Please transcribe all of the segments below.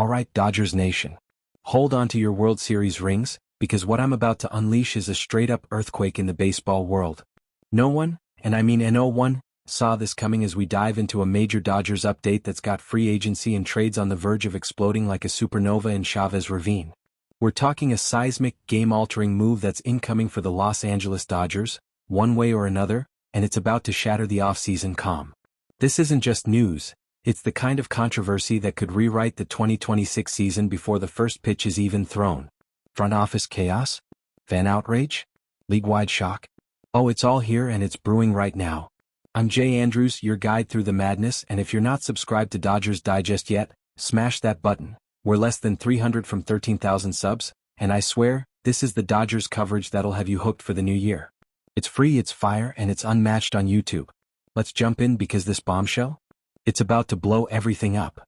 Alright, Dodgers Nation. Hold on to your World Series rings, because what I'm about to unleash is a straight-up earthquake in the baseball world. No one, and I mean no one, saw this coming as we dive into a major Dodgers update that's got free agency and trades on the verge of exploding like a supernova in Chavez Ravine. We're talking a seismic, game-altering move that's incoming for the Los Angeles Dodgers, one way or another, and it's about to shatter the off-season calm. This isn't just news, it's the kind of controversy that could rewrite the 2026 season before the first pitch is even thrown. Front office chaos? Fan outrage? League-wide shock? Oh, it's all here and it's brewing right now. I'm Jay Andrews, your guide through the madness, and if you're not subscribed to Dodgers Digest yet, smash that button. We're less than 300 from 13,000 subs, and I swear, this is the Dodgers coverage that'll have you hooked for the new year. It's free, it's fire, and it's unmatched on YouTube. Let's jump in because this bombshell? It's about to blow everything up.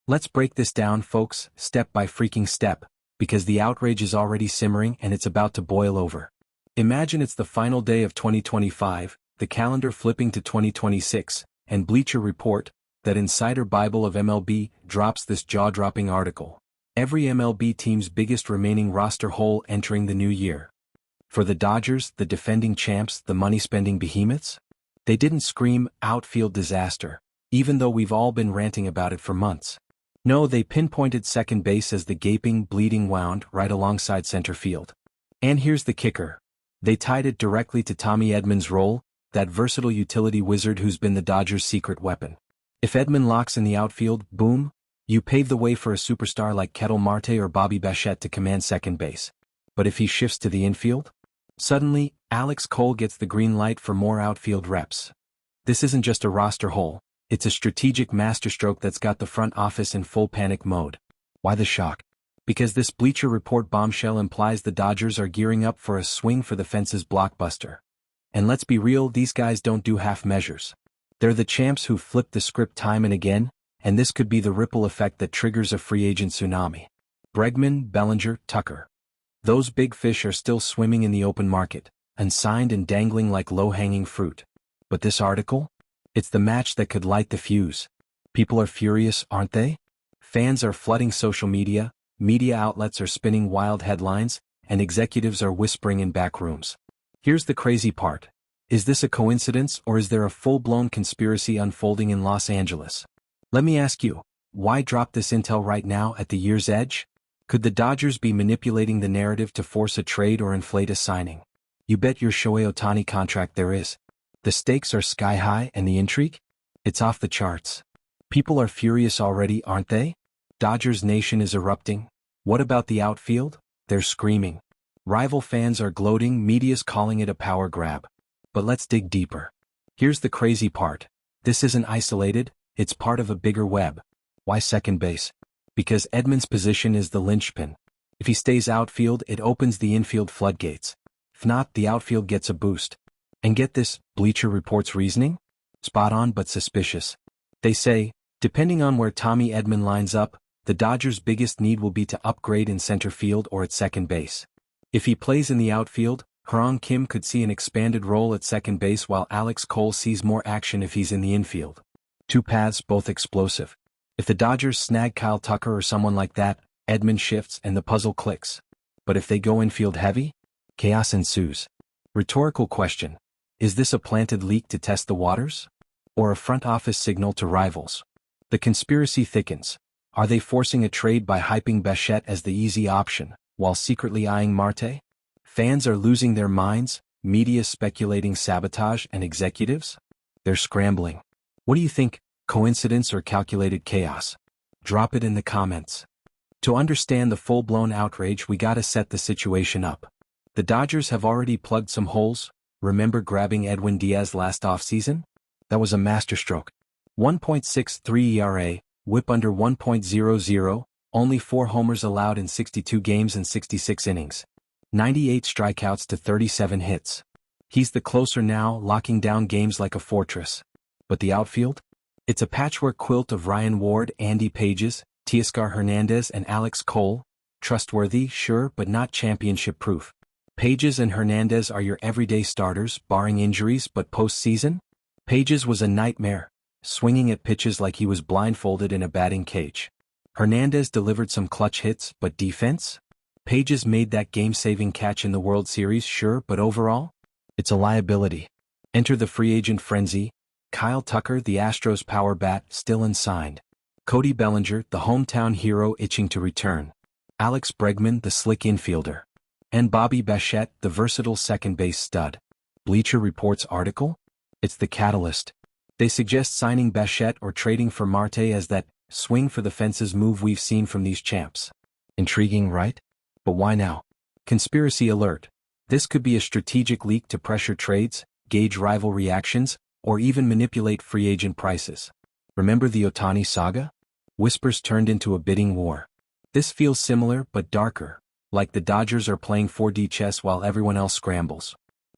Let's break this down, folks, step by freaking step, because the outrage is already simmering and it's about to boil over. Imagine it's the final day of 2025, the calendar flipping to 2026, and Bleacher Report, that insider Bible of MLB, drops this jaw-dropping article. Every MLB team's biggest remaining roster hole entering the new year. For the Dodgers, the defending champs, the money-spending behemoths? They didn't scream, outfield disaster, even though we've all been ranting about it for months. No, they pinpointed second base as the gaping, bleeding wound right alongside center field. And here's the kicker. They tied it directly to Tommy Edman's role, that versatile utility wizard who's been the Dodgers' secret weapon. If Edman locks in the outfield, boom, you pave the way for a superstar like Ketel Marte or Bobby Bichette to command second base. But if he shifts to the infield? Suddenly, Alex Cole gets the green light for more outfield reps. This isn't just a roster hole, it's a strategic masterstroke that's got the front office in full panic mode. Why the shock? Because this Bleacher Report bombshell implies the Dodgers are gearing up for a swing-for-the-fences blockbuster. And let's be real, these guys don't do half measures. They're the champs who flip the script time and again, and this could be the ripple effect that triggers a free agent tsunami. Bregman, Bellinger, Tucker. Those big fish are still swimming in the open market, unsigned and dangling like low-hanging fruit. But this article? It's the match that could light the fuse. People are furious, aren't they? Fans are flooding social media, media outlets are spinning wild headlines, and executives are whispering in back rooms. Here's the crazy part. Is this a coincidence or is there a full-blown conspiracy unfolding in Los Angeles? Let me ask you, why drop this intel right now at the year's edge? Could the Dodgers be manipulating the narrative to force a trade or inflate a signing? You bet your Shohei Ohtani contract there is. The stakes are sky high and the intrigue? It's off the charts. People are furious already, aren't they? Dodgers Nation is erupting. What about the outfield? They're screaming. Rival fans are gloating, media's calling it a power grab. But let's dig deeper. Here's the crazy part. This isn't isolated, it's part of a bigger web. Why second base? Because Edman's position is the linchpin. If he stays outfield, it opens the infield floodgates. If not, the outfield gets a boost. And get this, Bleacher Report's reasoning? Spot on but suspicious. They say, depending on where Tommy Edman lines up, the Dodgers' biggest need will be to upgrade in center field or at second base. If he plays in the outfield, Ha-Seong Kim could see an expanded role at second base while Alex Cole sees more action if he's in the infield. Two paths, both explosive. If the Dodgers snag Kyle Tucker or someone like that, Edman shifts and the puzzle clicks. But if they go infield heavy? Chaos ensues. Rhetorical question. Is this a planted leak to test the waters? Or a front office signal to rivals? The conspiracy thickens. Are they forcing a trade by hyping Bichette as the easy option, while secretly eyeing Marte? Fans are losing their minds, media speculating sabotage, and executives? They're scrambling. What do you think, coincidence or calculated chaos? Drop it in the comments. To understand the full-blown outrage, we gotta set the situation up. The Dodgers have already plugged some holes. Remember grabbing Edwin Diaz last offseason? That was a masterstroke. 1.63 ERA, whip under 1.00, only 4 homers allowed in 62 games and 66 innings. 98 strikeouts to 37 hits. He's the closer now, locking down games like a fortress. But the outfield? It's a patchwork quilt of Ryan Ward, Andy Pages, Teoscar Hernandez and Alex Cole. Trustworthy, sure, but not championship-proof. Pages and Hernandez are your everyday starters, barring injuries, but postseason? Pages was a nightmare, swinging at pitches like he was blindfolded in a batting cage. Hernandez delivered some clutch hits, but defense? Pages made that game-saving catch in the World Series, sure, but overall? It's a liability. Enter the free agent frenzy. Kyle Tucker, the Astros power bat, still unsigned. Cody Bellinger, the hometown hero, itching to return. Alex Bregman, the slick infielder. And Bobby Bichette, the versatile second base stud. Bleacher Report's article? It's the catalyst. They suggest signing Bichette or trading for Marte as that swing-for-the-fences move we've seen from these champs. Intriguing, right? But why now? Conspiracy alert. This could be a strategic leak to pressure trades, gauge rival reactions, or even manipulate free agent prices. Remember the Ohtani saga? Whispers turned into a bidding war. This feels similar but darker, like the Dodgers are playing 4D chess while everyone else scrambles.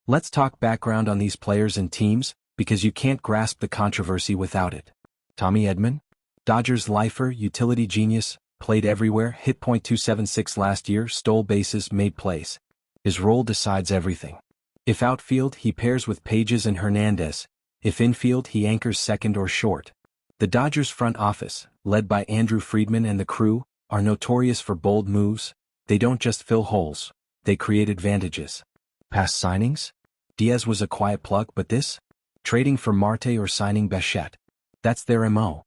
Let's talk background on these players and teams, because you can't grasp the controversy without it. Tommy Edman? Dodgers lifer, utility genius, played everywhere, hit .276 last year, stole bases, made plays. His role decides everything. If outfield, he pairs with Pages and Hernandez. If infield, he anchors second or short. The Dodgers front office, led by Andrew Friedman and the crew, are notorious for bold moves. They don't just fill holes, they create advantages. Past signings? Diaz was a quiet plug, but this? Trading for Marte or signing Bichette. That's their MO.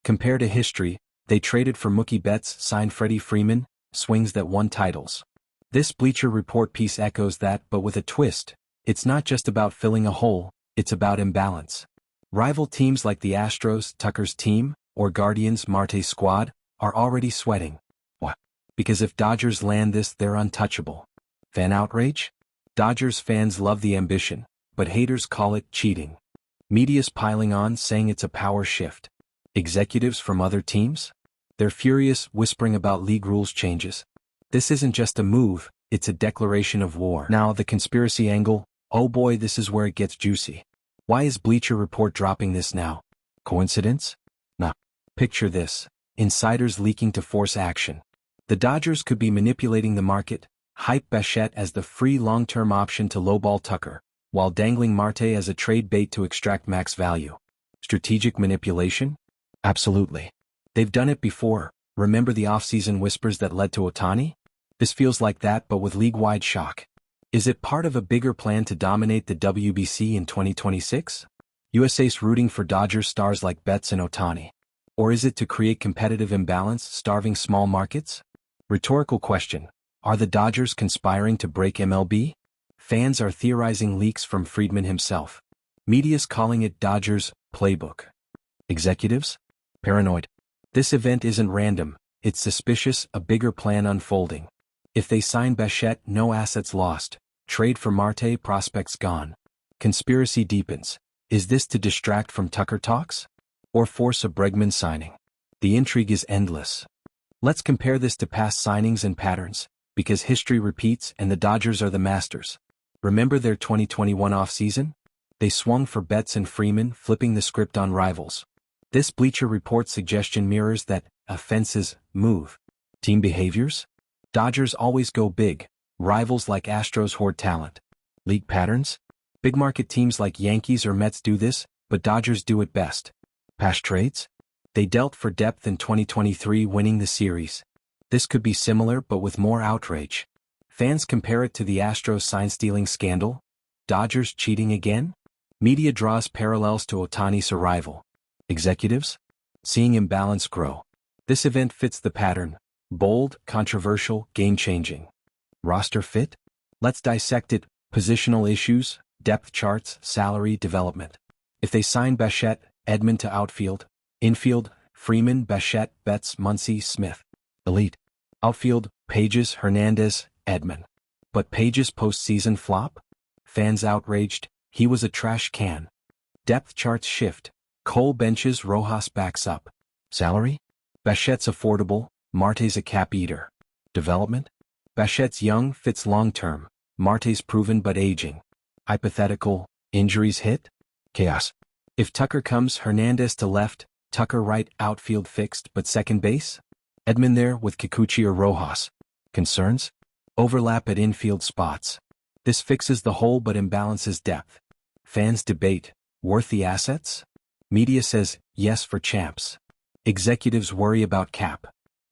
Compare to history, they traded for Mookie Betts, signed Freddie Freeman, swings that won titles. This Bleacher Report piece echoes that, but with a twist. It's not just about filling a hole, it's about imbalance. Rival teams like the Astros, Tucker's team, or Guardians, Marte's squad, are already sweating. What? Because if Dodgers land this, they're untouchable. Fan outrage? Dodgers fans love the ambition, but haters call it cheating. Media's piling on, saying it's a power shift. Executives from other teams? They're furious, whispering about league rules changes. This isn't just a move, it's a declaration of war. Now the conspiracy angle, oh boy, this is where it gets juicy. Why is Bleacher Report dropping this now? Coincidence? Nah. Picture this. Insiders leaking to force action. The Dodgers could be manipulating the market, hype Bichette as the free long-term option to lowball Tucker, while dangling Marte as a trade bait to extract max value. Strategic manipulation? Absolutely. They've done it before. Remember the off-season whispers that led to Ohtani? This feels like that, but with league-wide shock. Is it part of a bigger plan to dominate the WBC in 2026? USA's rooting for Dodgers stars like Betts and Ohtani. Or is it to create competitive imbalance, starving small markets? Rhetorical question. Are the Dodgers conspiring to break MLB? Fans are theorizing leaks from Friedman himself. Media's calling it Dodgers' playbook. Executives? Paranoid. This event isn't random, it's suspicious, a bigger plan unfolding. If they sign Bichette, no assets lost. Trade for Marte, prospects gone. Conspiracy deepens. Is this to distract from Tucker talks? Or force a Bregman signing? The intrigue is endless. Let's compare this to past signings and patterns, because history repeats and the Dodgers are the masters. Remember their 2021 offseason? They swung for Betts and Freeman, flipping the script on rivals. This Bleacher Report suggestion mirrors that offenses move. Team behaviors? Dodgers always go big. Rivals like Astros hoard talent. League patterns? Big market teams like Yankees or Mets do this, but Dodgers do it best. Past trades? They dealt for depth in 2023, winning the series. This could be similar but with more outrage. Fans compare it to the Astros sign-stealing scandal. Dodgers cheating again? Media draws parallels to Ohtani's arrival. Executives? Seeing imbalance grow. This event fits the pattern. Bold, controversial, game-changing. Roster fit? Let's dissect it. Positional issues, depth charts, salary, development. If they sign Bichette, Edman to outfield. Infield, Freeman, Bichette, Betts, Muncy, Smith. Elite. Outfield, Pages, Hernandez, Edman. But Pages' postseason flop? Fans outraged. He was a trash can. Depth charts shift. Cole benches, Rojas backs up. Salary? Bichette's affordable, Marte's a cap eater. Development? Bichette's young, fits long-term. Marte's proven but aging. Hypothetical, injuries hit? Chaos. If Tucker comes, Hernandez to left, Tucker right, outfield fixed, but second base? Edman there with Kikuchi or Rojas. Concerns? Overlap at infield spots. This fixes the hole but imbalances depth. Fans debate, worth the assets? Media says, yes for champs. Executives worry about cap.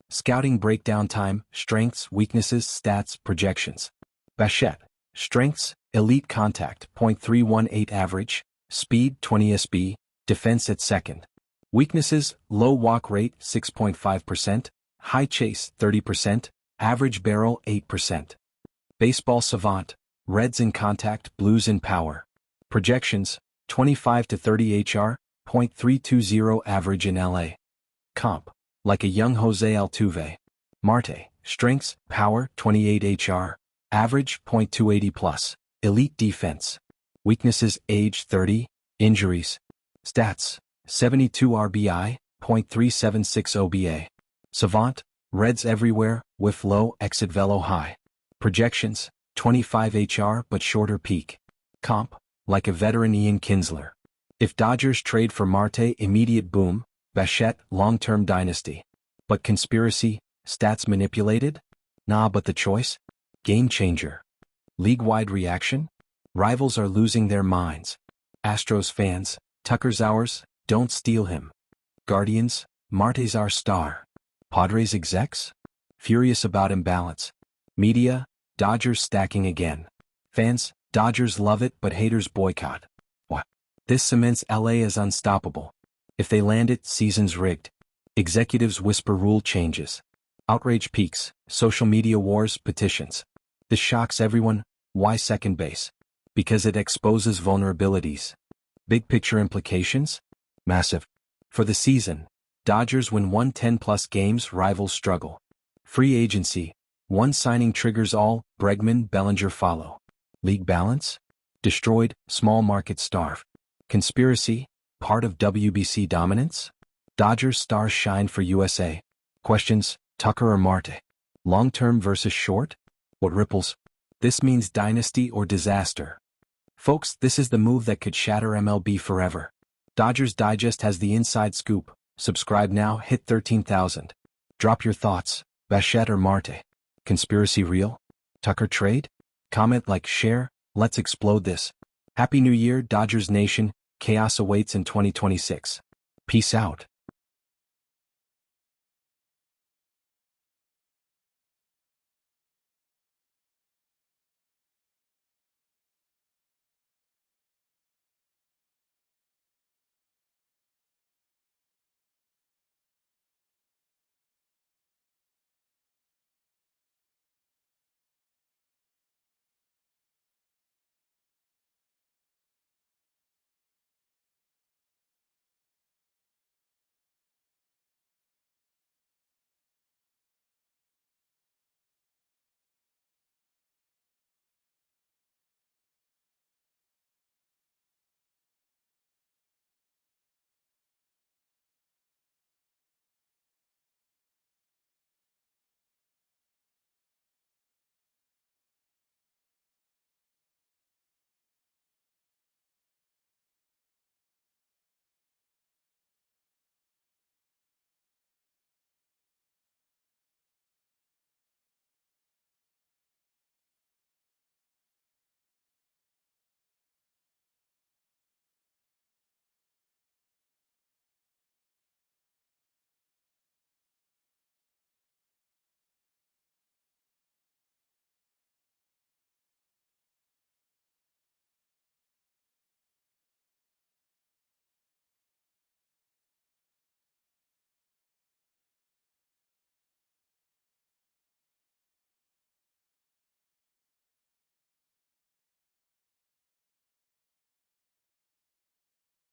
Scouting breakdown time, strengths, weaknesses, stats, projections. Bichette. Strengths, elite contact, .318 average, speed, 20 sb, defense at second. Weaknesses, low walk rate, 6.5%, high chase, 30%, average barrel, 8%. Baseball savant, Reds in contact, Blues in power. Projections, 25 to 30 HR, .320 average in LA. Comp, like a young Jose Altuve. Marte, strengths, power, 28 HR, average, .280 plus, elite defense. Weaknesses, age, 30, injuries. Stats, 72 RBI, .376 OBA. Savant, Reds everywhere, whiff low, exit velo high. Projections, 25 HR but shorter peak. Comp, like a veteran Ian Kinsler. If Dodgers trade for Marte, immediate boom. Bichette, long-term dynasty. But conspiracy, stats manipulated? Nah, but the choice? Game changer. League-wide reaction? Rivals are losing their minds. Astros fans, Tucker's ours, don't steal him. Guardians, Marte's our star. Padres execs? Furious about imbalance. Media, Dodgers stacking again. Fans, Dodgers love it but haters boycott. What? This cements LA as unstoppable. If they land it, season's rigged. Executives whisper rule changes. Outrage peaks, social media wars, petitions. This shocks everyone. Why second base? Because it exposes vulnerabilities. Big picture implications? Massive. For the season, Dodgers win 110-plus games, rivals struggle. Free agency, one signing triggers all, Bregman, Bellinger follow. League balance? Destroyed, small market starve. Conspiracy, part of WBC dominance? Dodgers stars shine for USA. Questions, Tucker or Marte? Long-term versus short? What ripples? This means dynasty or disaster. Folks, this is the move that could shatter MLB forever. Dodgers Digest has the inside scoop. Subscribe now, hit 13,000. Drop your thoughts, Bichette or Marte? Conspiracy real? Tucker trade? Comment, like, share, let's explode this. Happy New Year, Dodgers Nation, chaos awaits in 2026. Peace out.